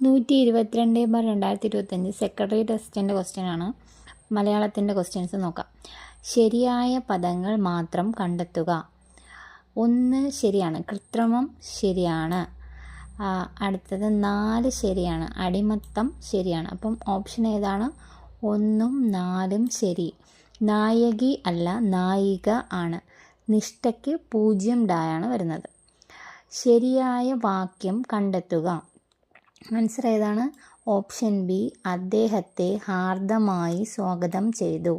122/2025 secretary ടെസ്റ്റിൻ്റെ ക്വസ്റ്റ്യനാണ്. മലയാളത്തിൻ്റെ questions നോക്കാം. ശരിയായ പദങ്ങൾ മാത്രം കണ്ടെത്തുക. 1 ശരിയാണ്, കൃത്രിമം ശരിയാണ്. അടുത്തത് 4 ശരിയാണ്, അടിമത്തം ശരിയാണ്. അപ്പം ഓപ്ഷൻ ഏതാണ്? 1ഉം 4ഉം ശരി. നായകി അല്ല, നായിക ആണ്. നിഷ്ഠയ്ക്ക് 0 ഡായാണ് വരുന്നത്. ശരിയായ വാക്യം കണ്ടെത്തുക. ആൻസർ ഏതാണ്? ഓപ്ഷൻ ബി, അദ്ദേഹത്തെ ഹാർദമായി സ്വാഗതം ചെയ്തു.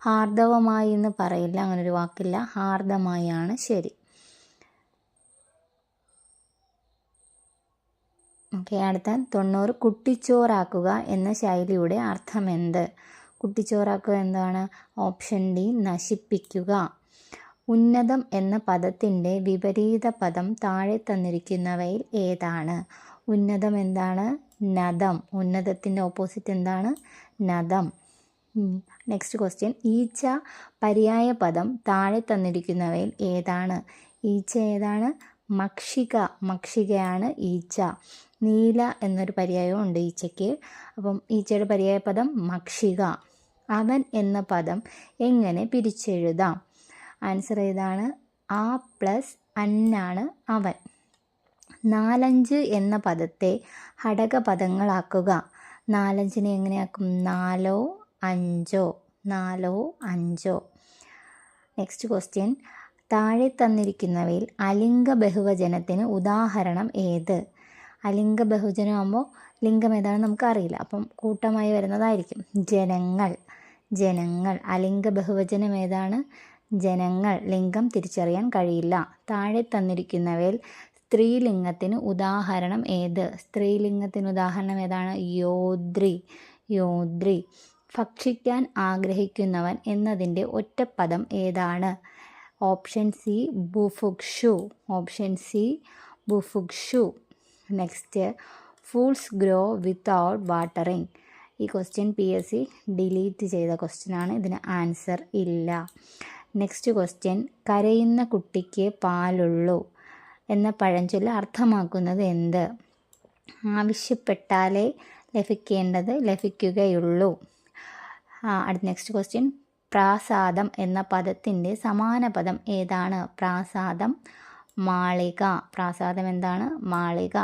ഹാർദവമായി എന്ന് പറയില്ല, അങ്ങനൊരു വാക്കില്ല. ഹാർദമായി ആണ് ശരി. ഓക്കെ, അടുത്ത 90. കുട്ടിച്ചോറാക്കുക എന്ന ശൈലിയുടെ അർത്ഥമെന്ത്? കുട്ടിച്ചോറാക്കുക എന്താണ്? ഓപ്ഷൻ ഡി, നശിപ്പിക്കുക. ഉന്നതം എന്ന പദത്തിൻ്റെ വിപരീത പദം താഴെ തന്നിരിക്കുന്നവയിൽ ഏതാണ്? ഉന്നതം എന്താണ്? നദം. ഉന്നതത്തിൻ്റെ ഓപ്പോസിറ്റ് എന്താണ്? നദം. Next question. ഈച്ച പര്യായ പദം താഴെ തന്നിരിക്കുന്നവയിൽ ഏതാണ്? ഈച്ച ഏതാണ്? മക്ഷിക. മക്ഷികയാണ് ഈച്ച. നീല എന്നൊരു പര്യായവും ഉണ്ട് ഈച്ചയ്ക്ക്. അപ്പം ഈച്ചയുടെ പര്യായ പദം മക്ഷിക. അവൻ എന്ന പദം എങ്ങനെ പിരിച്ചെഴുതാം? ആൻസർ ഏതാണ്? ആ പ്ലസ് അന്നാണ് അവൻ. 4-5 എന്ന പദത്തെ ഘടകപദങ്ങളാക്കുക. 4-5 എങ്ങനെയാക്കും? 4-5. 4-5. Next question. താഴെ തന്നിരിക്കുന്നവയിൽ അലിംഗ ബഹുവചനത്തിന് ഉദാഹരണം ഏത്? അലിംഗ ബഹുവചനമാകുമ്പോൾ ലിംഗം ഏതാണെന്ന് നമുക്കറിയില്ല, അപ്പം കൂട്ടമായി വരുന്നതായിരിക്കും. ജനങ്ങൾ. ജനങ്ങൾ. അലിംഗ ബഹുവചനം ഏതാണ്? ജനങ്ങൾ. ലിംഗം തിരിച്ചറിയാൻ കഴിയില്ല. താഴെ തന്നിരിക്കുന്നവയിൽ സ്ത്രീലിംഗത്തിന് ഉദാഹരണം ഏത്? സ്ത്രീലിംഗത്തിന് ഉദാഹരണം ഏതാണ്? യോദ്രി. യോദ്രി. ഭക്ഷിക്കാൻ ആഗ്രഹിക്കുന്നവൻ എന്നതിൻ്റെ ഒറ്റപ്പദം ഏതാണ്? ഓപ്ഷൻ സി, ബുഭുക്ഷു. ഓപ്ഷൻ സി, ബുഭുക്ഷു. Next. Fools grow without watering. ഈ ക്വസ്റ്റ്യൻ PSC ഡിലീറ്റ് ചെയ്ത ക്വസ്റ്റ്യനാണ്. ഇതിന് ആൻസർ ഇല്ല. Next question. കരയുന്ന കുട്ടിക്ക് പാലുള്ളൂ എന്ന പഴഞ്ചൊല്ല് അർത്ഥമാക്കുന്നത് എന്ത്? ആവശ്യപ്പെട്ടാലേ ലഭിക്കേണ്ടത് ലഭിക്കുകയുള്ളൂ. അടുത്ത നെക്സ്റ്റ് ക്വസ്റ്റ്യൻ. പ്രാസാദം എന്ന പദത്തിൻ്റെ സമാന പദം ഏതാണ്? പ്രാസാദം മാളിക. പ്രാസാദം എന്താണ്? മാളിക.